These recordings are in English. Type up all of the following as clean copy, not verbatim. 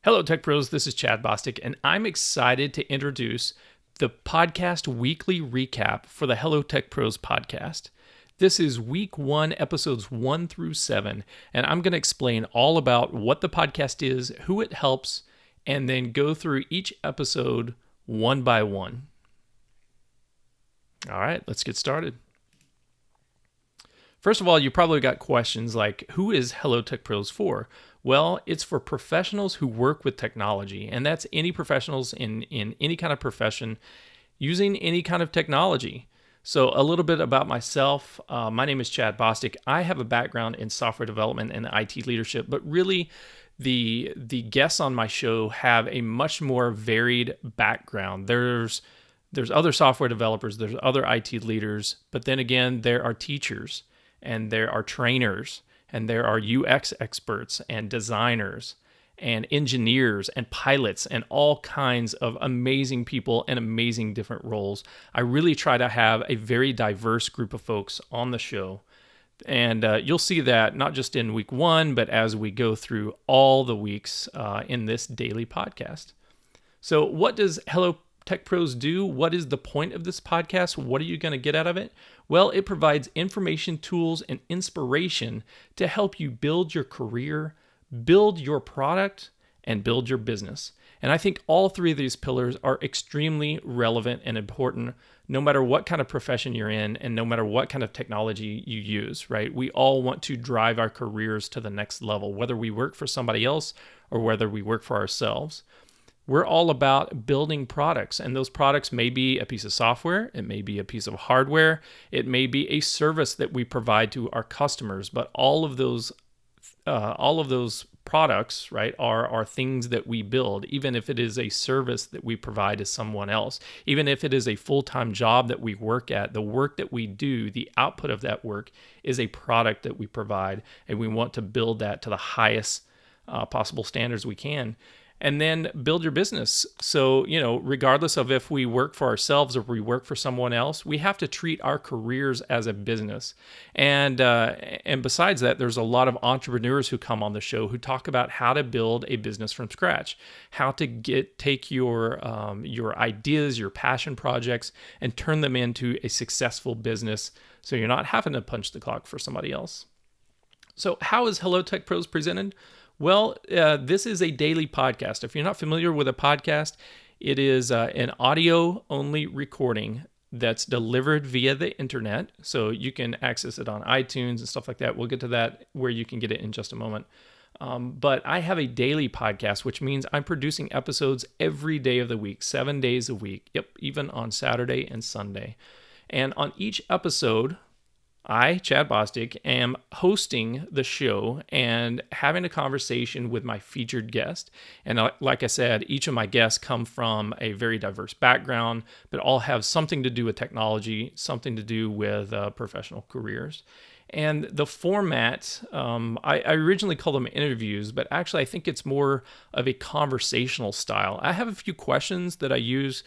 Hello, Tech Pros. This is Chad Bostic, and I'm excited to introduce the podcast weekly recap for the Hello Tech Pros podcast. This is week 1, episodes 1 through 7, and I'm going to explain all about what the podcast is, who it helps, and then go through each episode one by one. All right, let's get started. First of all, you probably got questions like, who is Hello Tech Pros for? Well, it's for professionals who work with technology, and that's any professionals in any kind of profession using any kind of technology. So a little bit about myself. My name is Chad Bostic. I have a background in software development and IT leadership, but really the guests on my show have a much more varied background. There's other software developers, there's other IT leaders, but then again, there are teachers and there are trainers and there are UX experts and designers and engineers and pilots and all kinds of amazing people and amazing different roles. I really try to have a very diverse group of folks on the show. And you'll see that not just in week 1, but as we go through all the weeks in this daily podcast. So what does Hello Tech Pros do? What is the point of this podcast? What are you going to get out of it? Well, it provides information, tools, and inspiration to help you build your career, build your product, and build your business. And I think all 3 of these pillars are extremely relevant and important no matter what kind of profession you're in and no matter what kind of technology you use, right? We all want to drive our careers to the next level, whether we work for somebody else or whether we work for ourselves. We're all about building products, and those products may be a piece of software, it may be a piece of hardware, it may be a service that we provide to our customers, but all of those products, right, are things that we build, even if it is a service that we provide to someone else, even if it is a full-time job that we work at, the work that we do, the output of that work is a product that we provide, and we want to build that to the highest possible standards we can. And then build your business. So, regardless of if we work for ourselves or we work for someone else, we have to treat our careers as a business. And besides that, there's a lot of entrepreneurs who come on the show who talk about how to build a business from scratch, how to take your ideas, your passion projects, and turn them into a successful business. So you're not having to punch the clock for somebody else. So how is Hello Tech Pros presented? Well, this is a daily podcast. If you're not familiar with a podcast, it is an audio-only recording that's delivered via the internet. So you can access it on iTunes and stuff like that. We'll get to that where you can get it in just a moment. But I have a daily podcast, which means I'm producing episodes every day of the week, 7 days a week. Yep, even on Saturday and Sunday. And on each episode, I, Chad Bostic, am hosting the show and having a conversation with my featured guest. And like I said, each of my guests come from a very diverse background, but all have something to do with technology, something to do with professional careers. And the format, I originally called them interviews, but actually I think it's more of a conversational style. I have a few questions that I use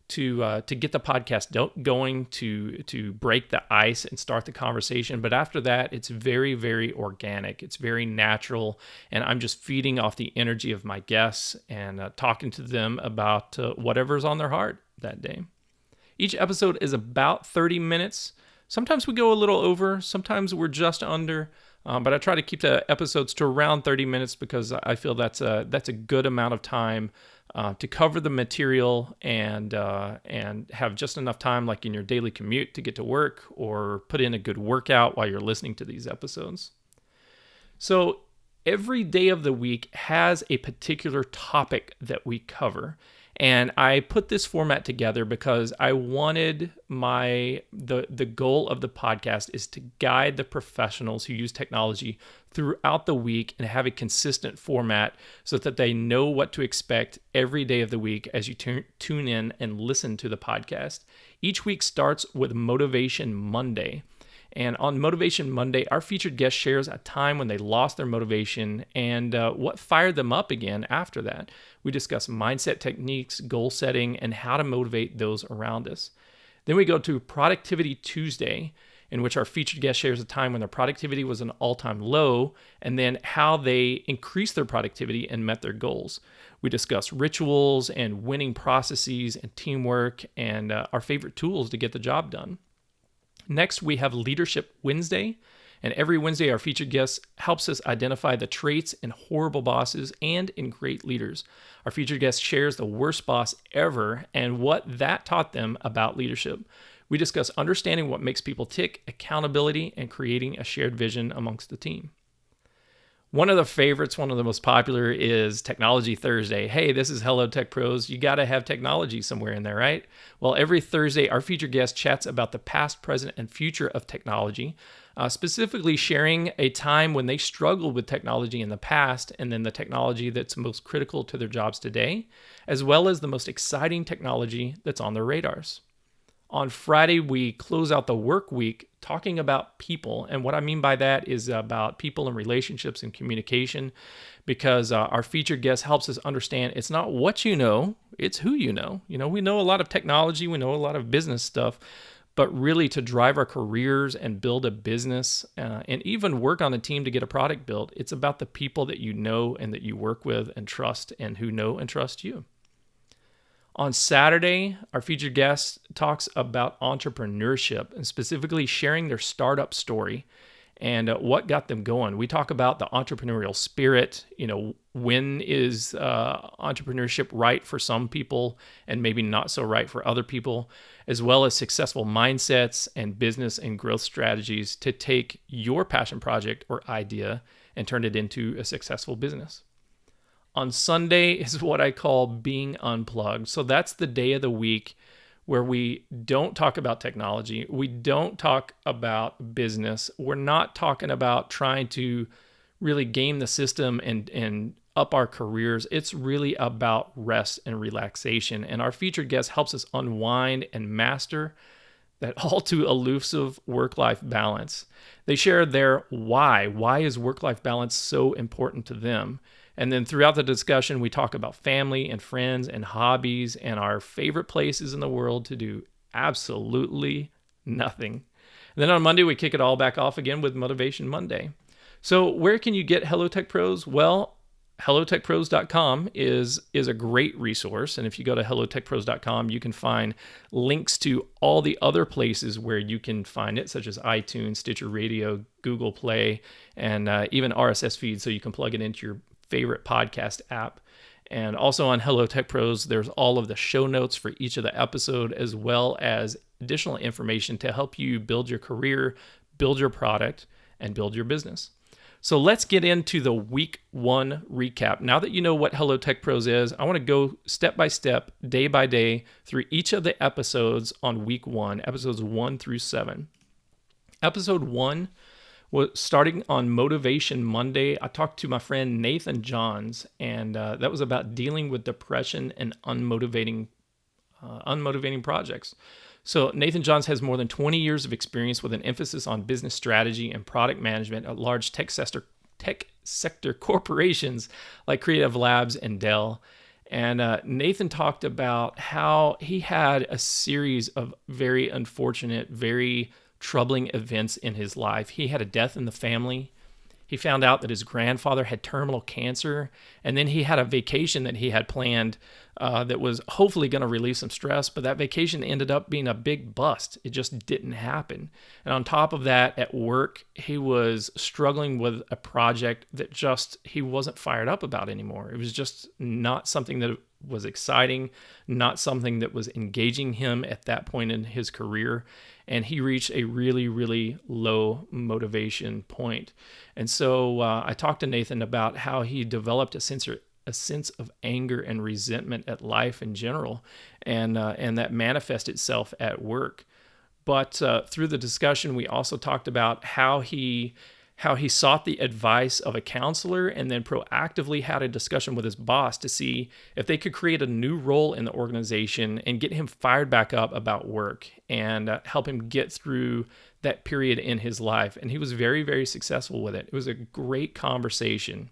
to get the podcast going, to break the ice and start the conversation. But after that, it's very, very organic. It's very natural. And I'm just feeding off the energy of my guests and talking to them about whatever's on their heart that day. Each episode is about 30 minutes. Sometimes we go a little over. Sometimes we're just under. But I try to keep the episodes to around 30 minutes because I feel that's a good amount of time to cover the material and have just enough time, like in your daily commute, to get to work or put in a good workout while you're listening to these episodes. So every day of the week has a particular topic that we cover. And I put this format together because I wanted the goal of the podcast is to guide the professionals who use technology throughout the week and have a consistent format so that they know what to expect every day of the week as you tune in and listen to the podcast. Each week starts with Motivation Monday. And on Motivation Monday, our featured guest shares a time when they lost their motivation and what fired them up again after that. We discuss mindset techniques, goal setting, and how to motivate those around us. Then we go to Productivity Tuesday, in which our featured guest shares a time when their productivity was an all-time low and then how they increased their productivity and met their goals. We discuss rituals and winning processes and teamwork and our favorite tools to get the job done. Next, we have Leadership Wednesday. And every Wednesday, our featured guest helps us identify the traits in horrible bosses and in great leaders. Our featured guest shares the worst boss ever and what that taught them about leadership. We discuss understanding what makes people tick, accountability, and creating a shared vision amongst the team. One of the favorites, one of the most popular is Technology Thursday. Hey, this is Hello Tech Pros. You got to have technology somewhere in there, right? Well, every Thursday, our featured guest chats about the past, present, and future of technology, specifically sharing a time when they struggled with technology in the past and then the technology that's most critical to their jobs today, as well as the most exciting technology that's on their radars. On Friday, we close out the work week talking about people. And what I mean by that is about people and relationships and communication, because our featured guest helps us understand it's not what you know, it's who you know. You know, we know a lot of technology, we know a lot of business stuff, but really to drive our careers and build a business and even work on a team to get a product built, it's about the people that you know and that you work with and trust and who know and trust you. On Saturday, our featured guest talks about entrepreneurship and specifically sharing their startup story and what got them going. We talk about the entrepreneurial spirit, when is entrepreneurship right for some people and maybe not so right for other people, as well as successful mindsets and business and growth strategies to take your passion project or idea and turn it into a successful business. On Sunday is what I call being unplugged. So that's the day of the week where we don't talk about technology. We don't talk about business. We're not talking about trying to really game the system and up our careers. It's really about rest and relaxation. And our featured guest helps us unwind and master that all too elusive work-life balance. They share their why. Why is work-life balance so important to them? And then throughout the discussion, we talk about family and friends and hobbies and our favorite places in the world to do absolutely nothing. And then on Monday, we kick it all back off again with Motivation Monday. So where can you get Hello Tech Pros? Well, hellotechpros.com is a great resource. And if you go to hellotechpros.com, you can find links to all the other places where you can find it, such as iTunes, Stitcher Radio, Google Play, and even RSS feeds, so you can plug it into your favorite podcast app. And also on Hello Tech Pros, there's all of the show notes for each of the episode, as well as additional information to help you build your career, build your product, and build your business. So let's get into the week one recap. Now that you know what Hello Tech Pros is, I want to go step by step, day by day, through each of the episodes on week one, episodes 1 through 7. Episode 1 was starting on Motivation Monday. I talked to my friend Nathan Johns, and that was about dealing with depression and unmotivating projects. So Nathan Johns has more than 20 years of experience with an emphasis on business strategy and product management at large tech sector corporations like Creative Labs and Dell. And Nathan talked about how he had a series of very unfortunate, very troubling events in his life. He had a death in the family. He found out that his grandfather had terminal cancer, and then he had a vacation that he had planned that was hopefully going to relieve some stress, but that vacation ended up being a big bust. It just didn't happen. And on top of that, at work, he was struggling with a project that he wasn't fired up about anymore. It was just not something that was exciting, not something that was engaging him at that point in his career. And he reached a really, really low motivation point. And so I talked to Nathan about how he developed a sense of anger and resentment at life in general, and that manifests itself at work. But through the discussion, we also talked about how he sought the advice of a counselor and then proactively had a discussion with his boss to see if they could create a new role in the organization and get him fired back up about work and help him get through that period in his life. And he was very, very successful with it. It was a great conversation.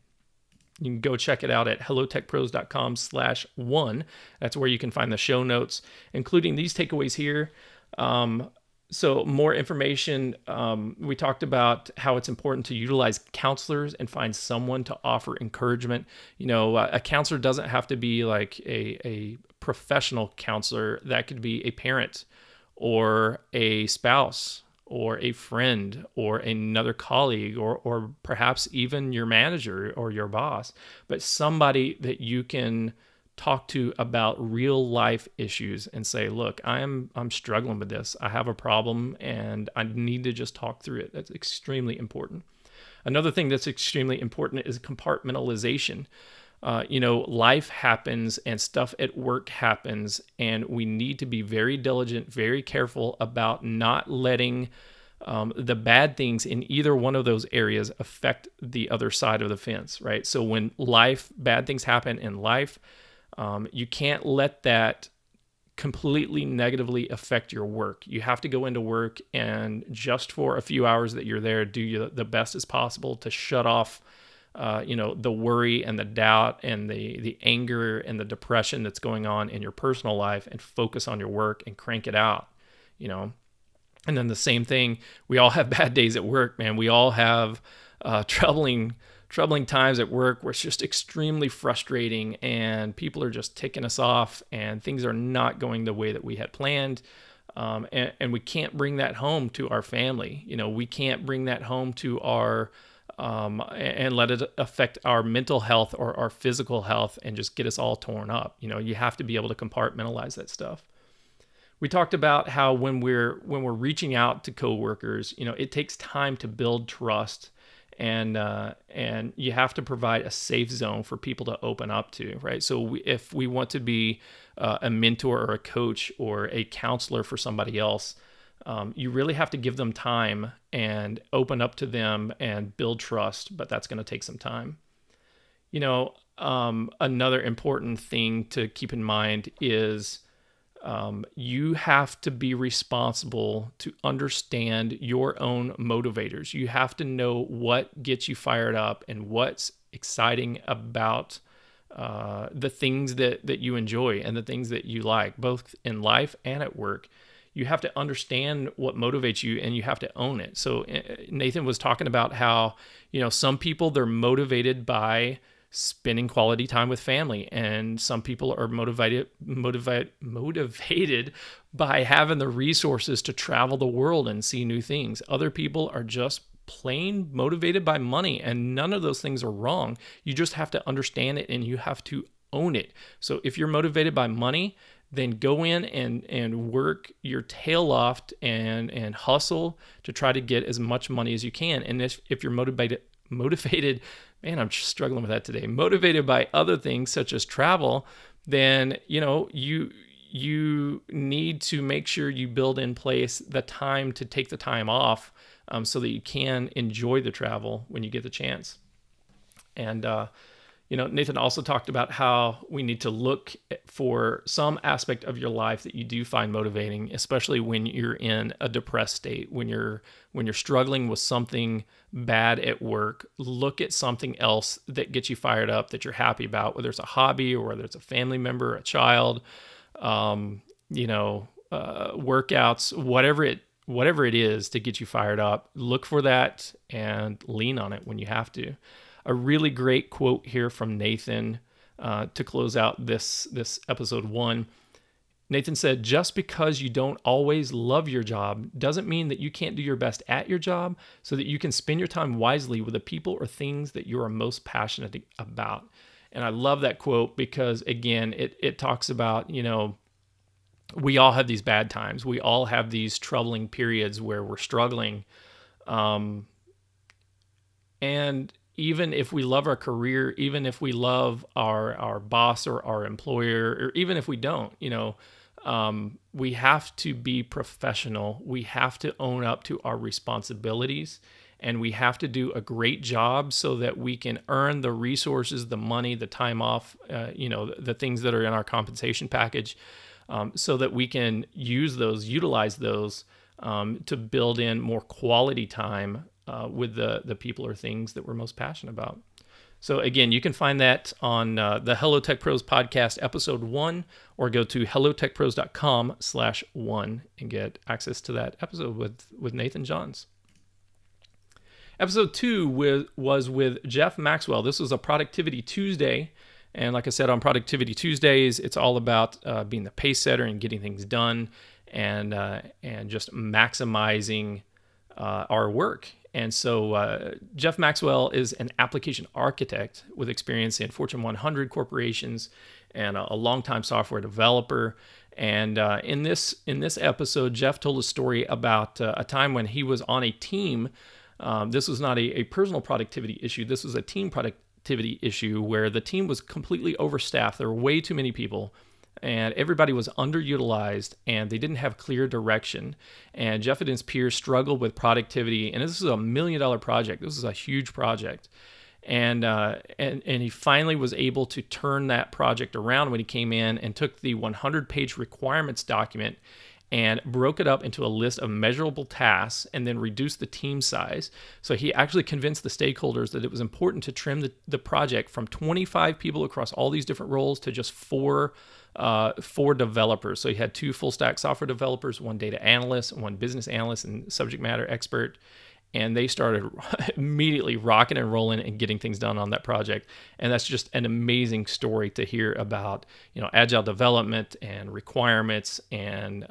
You can go check it out at hellotechpros.com/1. That's where you can find the show notes, including these takeaways here. So more information. We talked about how it's important to utilize counselors and find someone to offer encouragement. A counselor doesn't have to be like a professional counselor. That could be a parent or a spouse or a friend or another colleague or perhaps even your manager or your boss, but somebody that you can talk to about real life issues and say, look, I'm struggling with this. I have a problem and I need to just talk through it. That's extremely important. Another thing that's extremely important is compartmentalization. Life happens and stuff at work happens, and we need to be very diligent, very careful about not letting the bad things in either one of those areas affect the other side of the fence, right? So when bad things happen in life, you can't let that completely negatively affect your work. You have to go into work and just for a few hours that you're there, do the best as possible to shut off, the worry and the doubt and the anger and the depression that's going on in your personal life and focus on your work and crank it out, you know. And then the same thing, we all have bad days at work, man. We all have troubling times at work where it's just extremely frustrating and people are just ticking us off and things are not going the way that we had planned. And we can't bring that home to our family. We can't bring that home to our and let it affect our mental health or our physical health and just get us all torn up. You have to be able to compartmentalize that stuff. We talked about how when we're reaching out to coworkers, it takes time to build trust, and you have to provide a safe zone for people to open up to, right? So if we want to be a mentor or a coach or a counselor for somebody else, you really have to give them time and open up to them and build trust, but that's going to take some time. Another important thing to keep in mind is you have to be responsible to understand your own motivators. You have to know what gets you fired up and what's exciting about the things that you enjoy and the things that you like, both in life and at work. You have to understand what motivates you and you have to own it. So Nathan was talking about how, some people, they're motivated by spending quality time with family, and some people are motivated by having the resources to travel the world and see new things. Other people are just plain motivated by money, and none of those things are wrong. You just have to understand it and you have to own it. So if you're motivated by money, then go in and work your tail off and hustle to try to get as much money as you can. And if you're motivated, man, I'm just struggling with that today, motivated by other things such as travel, then, you need to make sure you build in place the time to take the time off, so that you can enjoy the travel when you get the chance. And, Nathan also talked about how we need to look for some aspect of your life that you do find motivating, especially when you're in a depressed state, when you're struggling with something bad at work. Look at something else that gets you fired up, that you're happy about, whether it's a hobby or whether it's a family member, a child, workouts, whatever it is to get you fired up. Look for that and lean on it when you have to. A really great quote here from Nathan to close out this episode 1. Nathan said, "Just because you don't always love your job doesn't mean that you can't do your best at your job, so that you can spend your time wisely with the people or things that you are most passionate about." And I love that quote because, again, it talks about, we all have these bad times. We all have these troubling periods where we're struggling. And even if we love our career, even if we love our boss or our employer, or even if we don't, we have to be professional. We have to own up to our responsibilities, and we have to do a great job so that we can earn the resources, the money, the time off, the things that are in our compensation package, so that we can utilize those to build in more quality time with the people or things that we're most passionate about. So again, you can find that on the Hello Tech Pros podcast, episode 1, or go to hellotechpros.com/1 and get access to that episode with Nathan Johns. Episode 2 was with Jeff Maxwell. This was a Productivity Tuesday. And like I said, on Productivity Tuesdays, it's all about being the pace setter and getting things done and just maximizing our work. And so Jeff Maxwell is an application architect with experience in Fortune 100 corporations and a longtime software developer. And in this episode, Jeff told a story about a time when he was on a team. This was not a personal productivity issue. This was a team productivity issue where the team was completely overstaffed. There were way too many people, and everybody was underutilized, and they didn't have clear direction. And Jeff and his peers struggled with productivity, and this is a $1 million project. This is a huge project. And he finally was able to turn that project around when he came in and took the 100-page requirements document and broke it up into a list of measurable tasks and then reduced the team size. So he actually convinced the stakeholders that it was important to trim the project from 25 people across all these different roles to just four developers. So he had 2 full stack software developers, 1 data analyst, 1 business analyst and subject matter expert. And they started immediately rocking and rolling and getting things done on that project. And that's just an amazing story to hear about, agile development and requirements and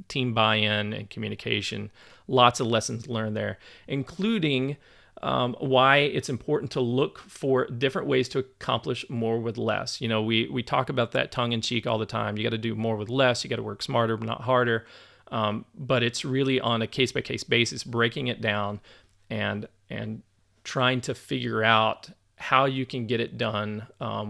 team buy-in and communication. Lots of lessons learned there, including why it's important to look for different ways to accomplish more with less. We talk about that tongue in cheek all the time. You got to do more with less. You got to work smarter, but not harder. But it's really on a case-by-case basis, breaking it down and trying to figure out how you can get it done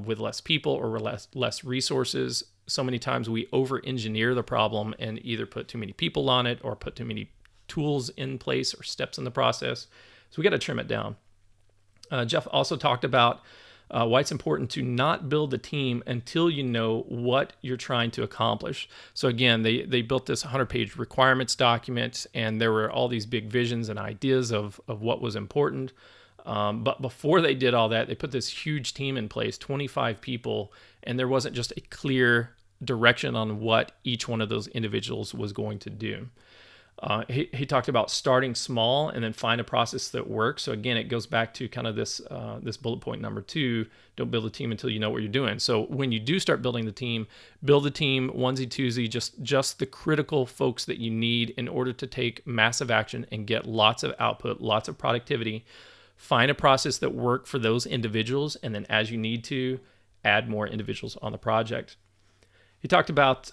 with less people or less resources. So many times we over-engineer the problem and either put too many people on it or put too many tools in place or steps in the process. So we got to trim it down. Jeff also talked about why it's important to not build a team until you know what you're trying to accomplish. So again, they built this 100-page requirements document, and there were all these big visions and ideas of what was important. But before they did all that, they put this huge team in place, 25 people, and there wasn't just a clear direction on what each one of those individuals was going to do. He talked about starting small and then find a process that works. So again, it goes back to kind of this bullet point number 2, don't build a team until you know what you're doing. So when you do start building the team, build a team, onesie, twosie, just the critical folks that you need in order to take massive action and get lots of output, lots of productivity. Find a process that works for those individuals, and then as you need to, add more individuals on the project. He talked about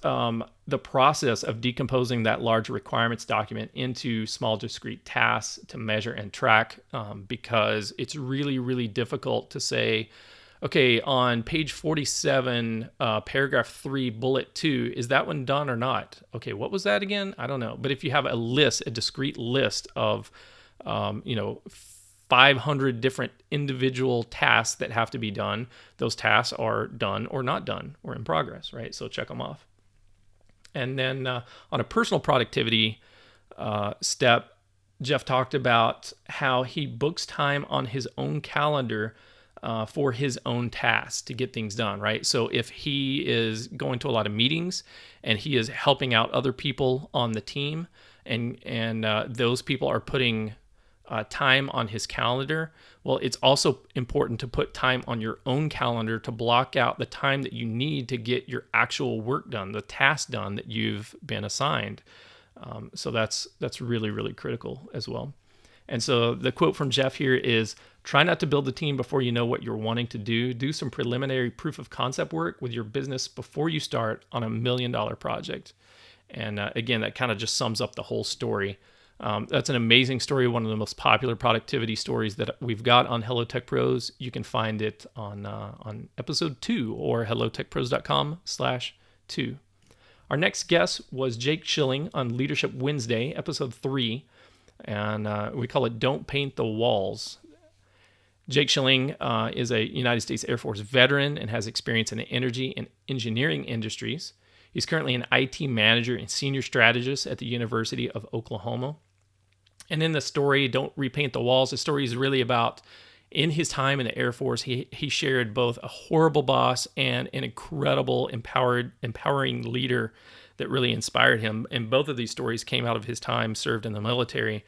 the process of decomposing that large requirements document into small, discrete tasks to measure and track, because it's really, really difficult to say, okay, on page 47, paragraph 3, bullet 2, is that one done or not? Okay, what was that again? I don't know. But if you have a discrete list of, 500 different individual tasks that have to be done, those tasks are done or not done or in progress, right? So check them off. And then on a personal productivity step, Jeff talked about how he books time on his own calendar for his own tasks to get things done, right? So if he is going to a lot of meetings and he is helping out other people on the team, and those people are putting time on his calendar, well, it's also important to put time on your own calendar to block out the time that you need to get your actual work done, the task done that you've been assigned. So that's really, really critical as well. And so the quote from Jeff here is, try not to build a team before you know what you're wanting to do. Do some preliminary proof of concept work with your business before you start on a $1 million project. And again, that kind of just sums up the whole story. That's an amazing story, one of the most popular productivity stories that we've got on Hello Tech Pros. You can find it on episode 2 or hellotechpros.com/2. Our next guest was Jake Schilling on Leadership Wednesday, episode 3, and we call it Don't Paint the Walls. Jake Schilling is a United States Air Force veteran and has experience in the energy and engineering industries. He's currently an IT manager and senior strategist at the University of Oklahoma. And in the story, Don't Repaint the Walls, the story is really about in his time in the Air Force, he shared both a horrible boss and an incredible, empowering leader that really inspired him. And both of these stories came out of his time served in the military.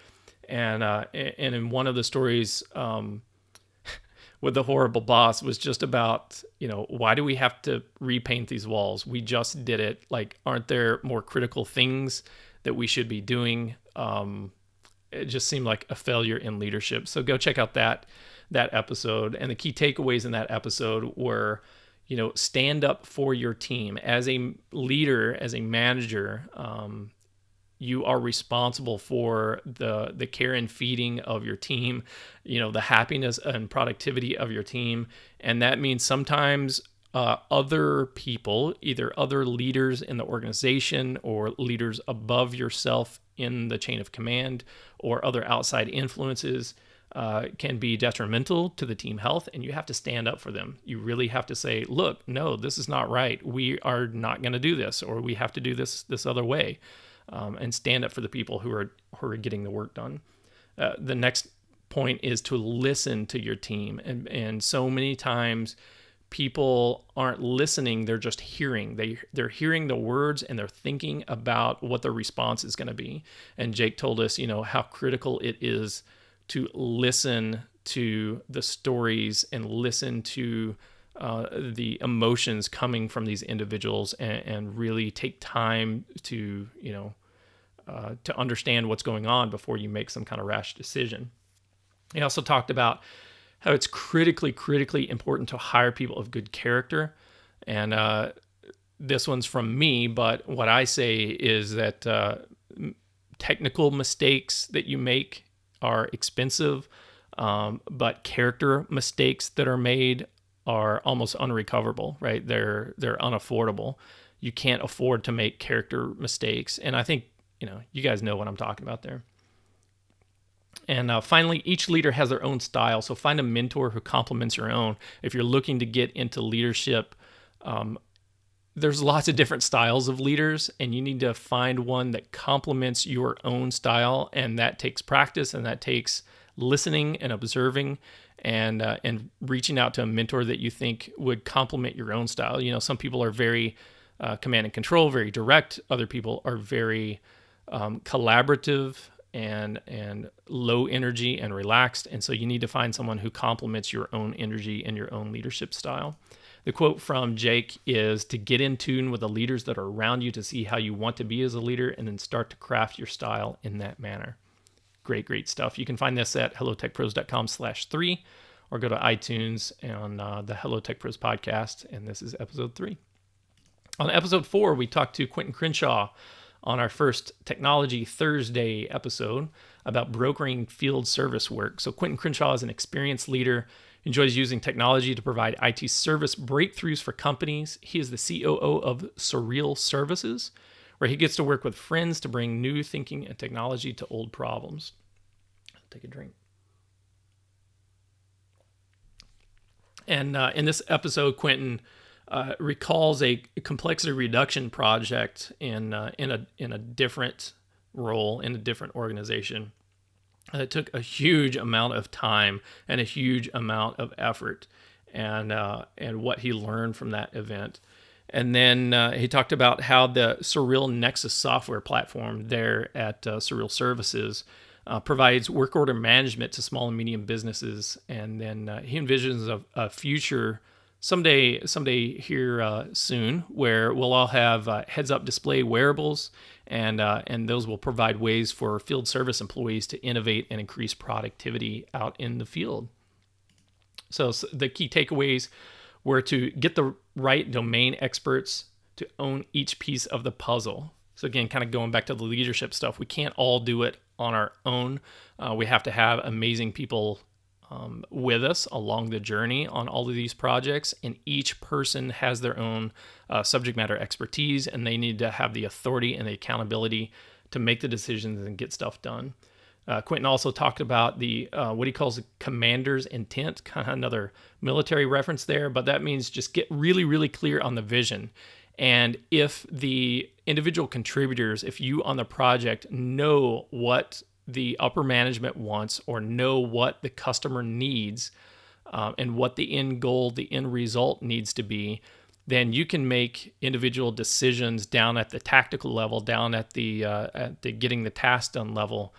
And in one of the stories with the horrible boss was just about, why do we have to repaint these walls? We just did it. Like, aren't there more critical things that we should be doing? It just seemed like a failure in leadership. So go check out that episode. And the key takeaways in that episode were, stand up for your team. As a leader, as a manager, you are responsible for the care and feeding of your team, the happiness and productivity of your team. And that means sometimes other people, either other leaders in the organization or leaders above yourself in the chain of command or other outside influences, can be detrimental to the team health, and you have to stand up for them. You really have to say, look, no, this is not right. We are not going to do this, or we have to do this other way. And stand up for the people who are getting the work done. The next point is to listen to your team. And so many times people aren't listening, they're just hearing. They're hearing the words and they're thinking about what the response is going to be. And Jake told us, how critical it is to listen to the stories and listen to the emotions coming from these individuals and really take time to understand what's going on before you make some kind of rash decision. He also talked about how it's critically important to hire people of good character. And this one's from me, but what I say is that technical mistakes that you make are expensive, but character mistakes that are made are almost unrecoverable, right? They're unaffordable. You can't afford to make character mistakes. And I think, you guys know what I'm talking about there. And finally, each leader has their own style. So find a mentor who complements your own. If you're looking to get into leadership, there's lots of different styles of leaders, and you need to find one that complements your own style. And that takes practice, and that takes listening and observing and reaching out to a mentor that you think would complement your own style. Some people are very command and control, very direct. Other people are very collaborative and low energy and relaxed. And so you need to find someone who complements your own energy and your own leadership style. The quote from Jake is to get in tune with the leaders that are around you to see how you want to be as a leader and then start to craft your style in that manner. Great stuff. You can find this at hellotechpros.com/3 or go to iTunes on the Hello Tech Pros podcast. And this is episode 3. On episode 4, we talked to Quentin Crenshaw on our first Technology Thursday episode about brokering field service work. So Quentin Crenshaw is an experienced leader, enjoys using technology to provide IT service breakthroughs for companies. He is the COO of Surreal Services, where he gets to work with friends to bring new thinking and technology to old problems. I'll take a drink. And in this episode, Quentin recalls a complexity reduction project in a different role in a different organization. It took a huge amount of time and a huge amount of effort, and what he learned from that event. And then he talked about how the Surreal Nexus software platform there at Surreal Services provides work order management to small and medium businesses. And then he envisions a future someday here soon where we'll all have heads-up display wearables, and those will provide ways for field service employees to innovate and increase productivity out in the field. So the key takeaways were to get the right domain experts to own each piece of the puzzle. So again, kind of going back to the leadership stuff, we can't all do it on our own. We have to have amazing people with us along the journey on all of these projects, and each person has their own subject matter expertise, and they need to have the authority and the accountability to make the decisions and get stuff done. Quentin also talked about the what he calls the commander's intent, kind of another military reference there, but that means just get really clear on the vision. And if the individual contributors, if you on the project know what the upper management wants or know what the customer needs, and what the end goal, the end result needs to be, then you can make individual decisions down at the tactical level, down at the getting the task done level,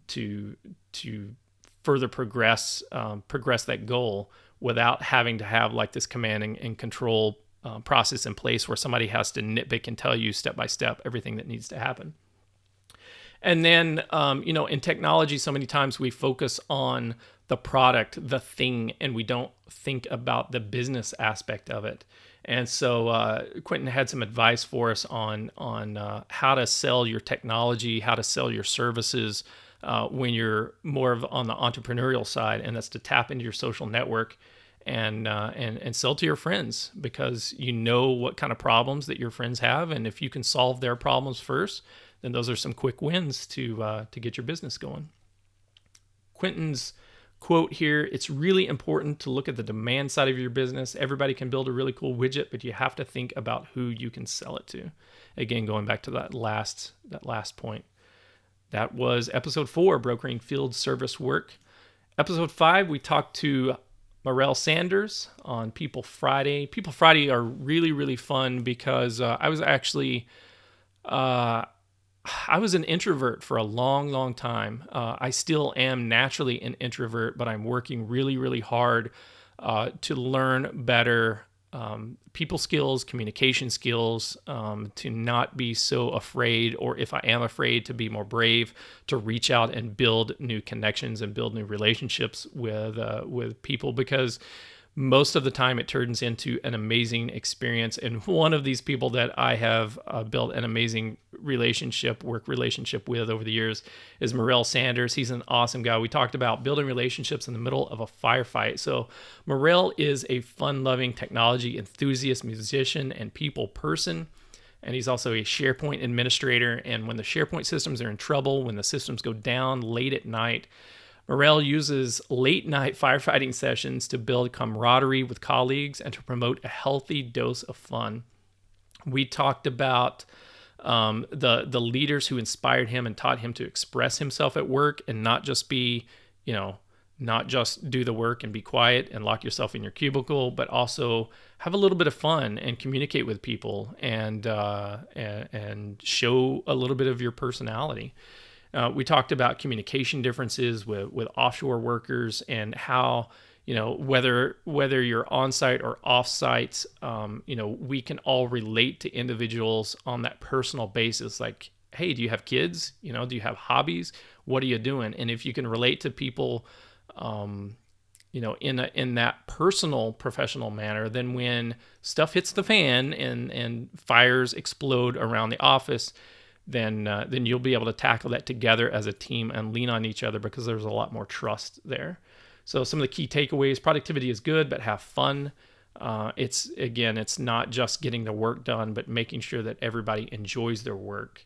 to further progress that goal without having to have like this command and control process in place where somebody has to nitpick and tell you step by step everything that needs to happen. And then, in technology, so many times we focus on the product, the thing, and we don't think about the business aspect of it. And so Quentin had some advice for us on how to sell your technology, how to sell your services when you're more of on the entrepreneurial side, and that's to tap into your social network and sell to your friends, because you know what kind of problems that your friends have, and if you can solve their problems first, then those are some quick wins to get your business going. Quentin's quote here: "It's really important to look at the demand side of your business. Everybody can build a really cool widget, but you have to think about who you can sell it to." Again, going back to that last point. That was episode 4, Brokering Field Service Work. Episode 5, we talked to Morel Sanders on People Friday. People Friday are really, really fun because I was an introvert for a long, long time. I still am naturally an introvert, but I'm working really, really hard to learn better people skills, communication skills, to not be so afraid, or if I am afraid, to be more brave, to reach out and build new connections and build new relationships with people, because most of the time it turns into an amazing experience. And one of these people that I have built an amazing work relationship with over the years is Morel Sanders. He's an awesome guy. We talked about building relationships in the middle of a firefight. So Morel is a fun-loving technology enthusiast, musician, and people person. And he's also a SharePoint administrator. And when the SharePoint systems are in trouble, when the systems go down late at night, Morel uses late night firefighting sessions to build camaraderie with colleagues and to promote a healthy dose of fun. We talked about the leaders who inspired him and taught him to express himself at work and not just be, not just do the work and be quiet and lock yourself in your cubicle, but also have a little bit of fun and communicate with people and show a little bit of your personality. We talked about communication differences with offshore workers and how, whether you're on site or off site, we can all relate to individuals on that personal basis. Like, hey, do you have kids? Do you have hobbies? What are you doing? And if you can relate to people, in that personal, professional manner, then when stuff hits the fan and fires explode around the office, then you'll be able to tackle that together as a team and lean on each other because there's a lot more trust there. So some of the key takeaways: productivity is good, but have fun. It's not just getting the work done, but making sure that everybody enjoys their work.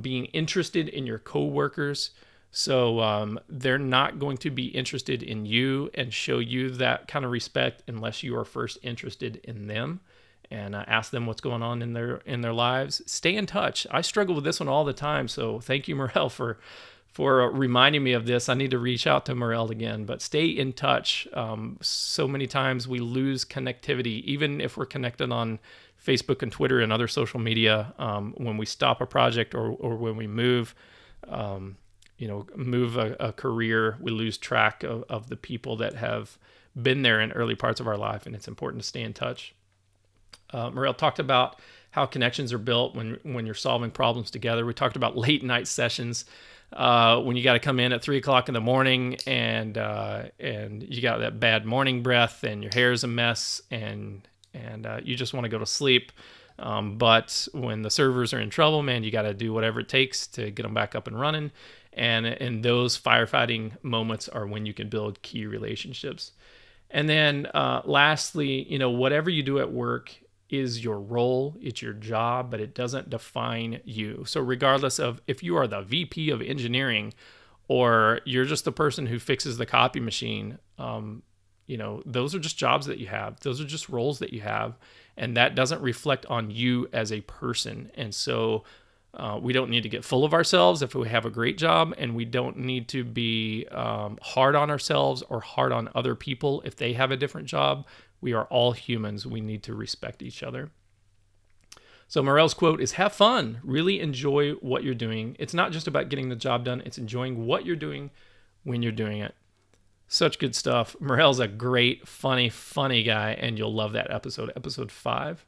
Being interested in your coworkers. So they're not going to be interested in you and show you that kind of respect unless you are first interested in them. And ask them what's going on in their lives. Stay in touch. I struggle with this one all the time, so thank you, Morel, for reminding me of this. I need to reach out to Morel again, but stay in touch. So many times we lose connectivity, even if we're connected on Facebook and Twitter and other social media. When we stop a project or when we move a career, we lose track of the people that have been there in early parts of our life, and it's important to stay in touch. Morel talked about how connections are built when you're solving problems together. We talked about late night sessions when you got to come in at 3:00 in the morning and you got that bad morning breath and your hair's a mess and you just want to go to sleep. But when the servers are in trouble, man, you got to do whatever it takes to get them back up and running. And those firefighting moments are when you can build key relationships. And then lastly, whatever you do at work is your role, it's your job, but it doesn't define you. So regardless of if you are the VP of engineering or you're just the person who fixes the copy machine, those are just jobs that you have. Those are just roles that you have, and that doesn't reflect on you as a person. And so We don't need to get full of ourselves if we have a great job, and we don't need to be hard on ourselves or hard on other people if they have a different job. We are all humans. We need to respect each other. So Morel's quote is, have fun, really enjoy what you're doing. It's not just about getting the job done, it's enjoying what you're doing when you're doing it. Such good stuff. Morel's a great, funny guy, and you'll love that episode, episode 5.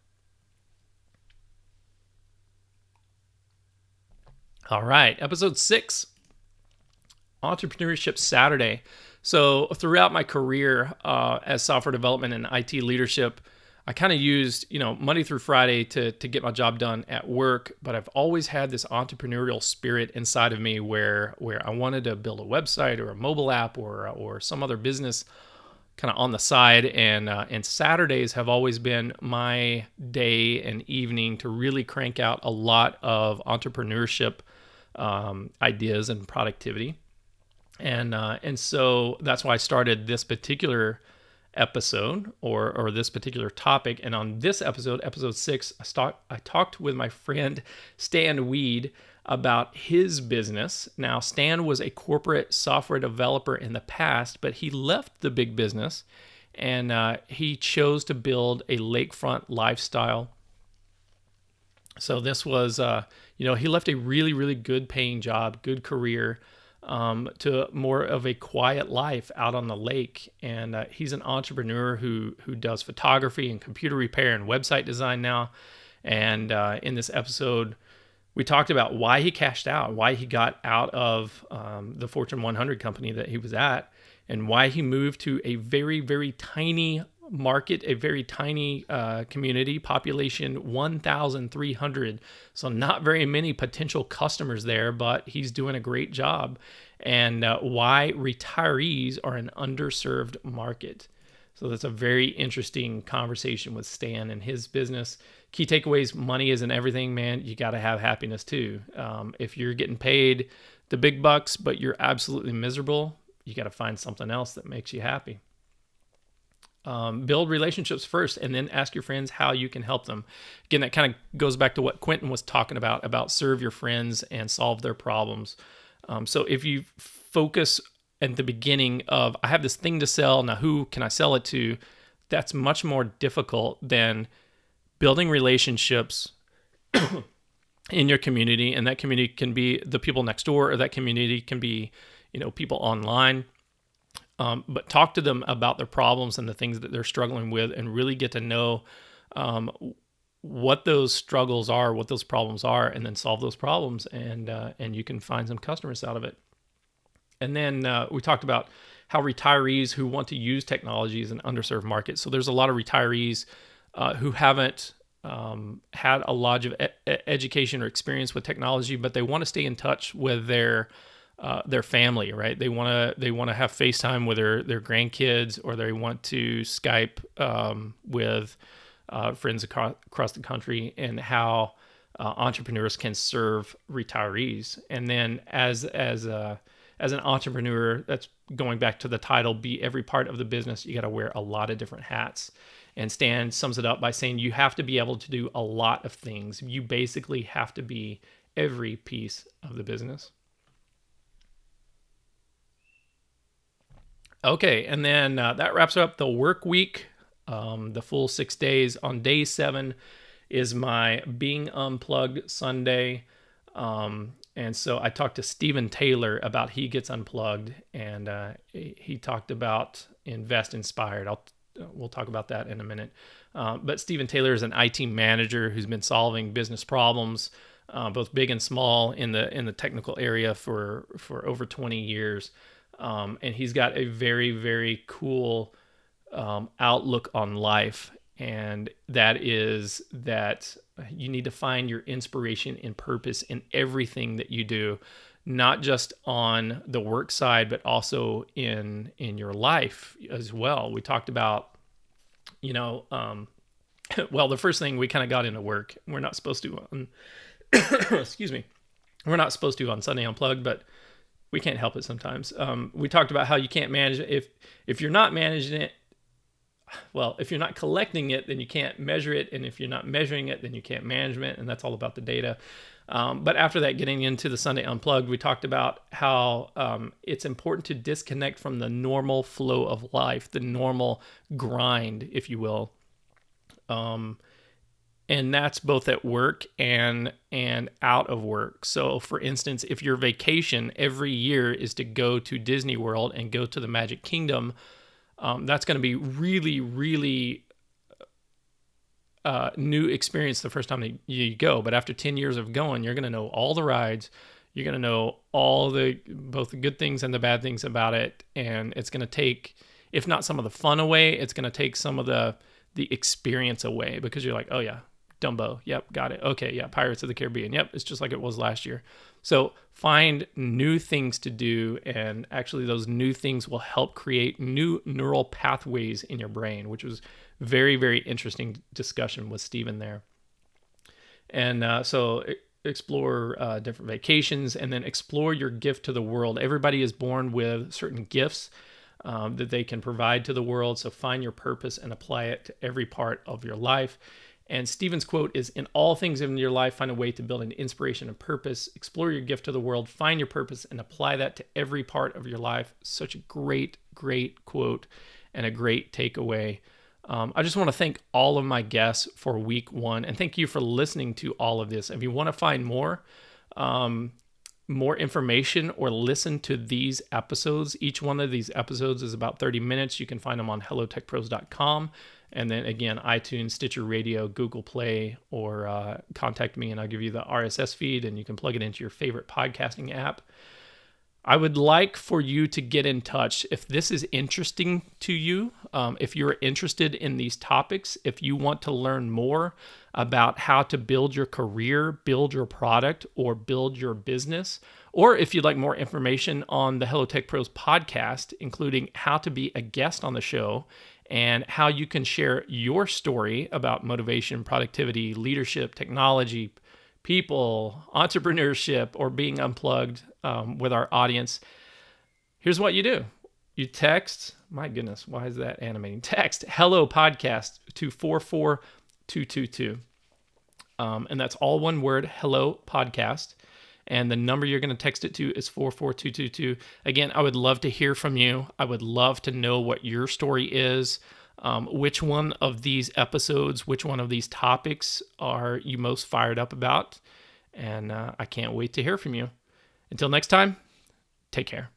All right, episode 6, Entrepreneurship Saturday. So throughout my career as software development and IT leadership, I kind of used, Monday through Friday to get my job done at work, but I've always had this entrepreneurial spirit inside of me where I wanted to build a website or a mobile app or some other business kind of on the side. And Saturdays have always been my day and evening to really crank out a lot of entrepreneurship ideas and productivity. And so that's why I started this particular episode or this particular topic. And on this episode 6, I talked with my friend Stan Weed about his business. Now, Stan was a corporate software developer in the past, but he left the big business and he chose to build a lakefront lifestyle. So this was, he left a really, really good paying job, good career, to more of a quiet life out on the lake. And he's an entrepreneur who does photography and computer repair and website design now. And in this episode, we talked about why he cashed out, why he got out of the Fortune 100 company that he was at, and why he moved to a very, very tiny market, a very tiny community, population 1,300. So not very many potential customers there, but he's doing a great job. And why retirees are an underserved market. So that's a very interesting conversation with Stan and his business. Key takeaways: money isn't everything, man. You got to have happiness too. If you're getting paid the big bucks, but you're absolutely miserable, you got to find something else that makes you happy. Build relationships first, and then ask your friends how you can help them. Again, that kind of goes back to what Quentin was talking about serve your friends and solve their problems. So if you focus at the beginning of, I have this thing to sell, now who can I sell it to? That's much more difficult than building relationships in your community. And that community can be the people next door, or that community can be, people online. But talk to them about their problems and the things that they're struggling with, and really get to know what those struggles are, what those problems are, and then solve those problems, and you can find some customers out of it. And then we talked about how retirees who want to use technology is an underserved market. So there's a lot of retirees who haven't had a lot of education or experience with technology, but they want to stay in touch with their family, right? They want to have FaceTime with their grandkids, or they want to Skype with friends across the country, and how entrepreneurs can serve retirees. And then as an entrepreneur, that's going back to the title, be every part of the business. You got to wear a lot of different hats. And Stan sums it up by saying you have to be able to do a lot of things. You basically have to be every piece of the business. Okay, and then that wraps up the work week, the full 6 days. On day 7 is my Being Unplugged Sunday. And so I talked to Stephen Taylor about He Gets Unplugged, and he talked about Invest Inspired. We'll talk about that in a minute. But Stephen Taylor is an IT manager who's been solving business problems, both big and small, in the technical area for over 20 years. And he's got a very, very cool outlook on life. And that is that you need to find your inspiration and purpose in everything that you do, not just on the work side, but also in your life as well. We talked about, well, the first thing, we kind of got into work. We're not supposed to on, excuse me, we're not supposed to on Sunday Unplugged, but we can't help it sometimes. We talked about how you can't manage it. If you're not managing it, well, if you're not collecting it, then you can't measure it. And if you're not measuring it, then you can't manage it. And that's all about the data. But after that, getting into the Sunday Unplugged, we talked about how it's important to disconnect from the normal flow of life, the normal grind, if you will. And that's both at work and out of work. So, for instance, if your vacation every year is to go to Disney World and go to the Magic Kingdom, that's going to be really, really new experience the first time you go. But after 10 years of going, you're going to know all the rides. You're going to know all both the good things and the bad things about it. And it's going to take, if not some of the fun away, it's going to take some of the experience away, because you're like, oh yeah, Dumbo. Yep, got it. Okay, yeah, Pirates of the Caribbean. Yep, it's just like it was last year. So find new things to do, and actually those new things will help create new neural pathways in your brain, which was very, very interesting discussion with Stephen there. And so explore different vacations, and then explore your gift to the world. Everybody is born with certain gifts that they can provide to the world. So find your purpose and apply it to every part of your life. And Stephen's quote is, in all things in your life, find a way to build an inspiration and purpose. Explore your gift to the world, find your purpose, and apply that to every part of your life. Such a great, great quote and a great takeaway. I just want to thank all of my guests for week 1, and thank you for listening to all of this. If you want to find more information or listen to these episodes, each one of these episodes is about 30 minutes. You can find them on hellotechpros.com. And then again, iTunes, Stitcher Radio, Google Play, or contact me and I'll give you the RSS feed and you can plug it into your favorite podcasting app. I would like for you to get in touch if this is interesting to you, if you're interested in these topics, if you want to learn more about how to build your career, build your product, or build your business, or if you'd like more information on the Hello Tech Pros podcast, including how to be a guest on the show and how you can share your story about motivation, productivity, leadership, technology, people, entrepreneurship, or being unplugged with our audience, here's what you do. You text, my goodness, why is that animating? Text Hello Podcast to 44222. And that's all one word, Hello Podcast. And the number you're going to text it to is 44222. Again, I would love to hear from you. I would love to know what your story is. Which one of these episodes, which one of these topics are you most fired up about? And I can't wait to hear from you. Until next time, take care.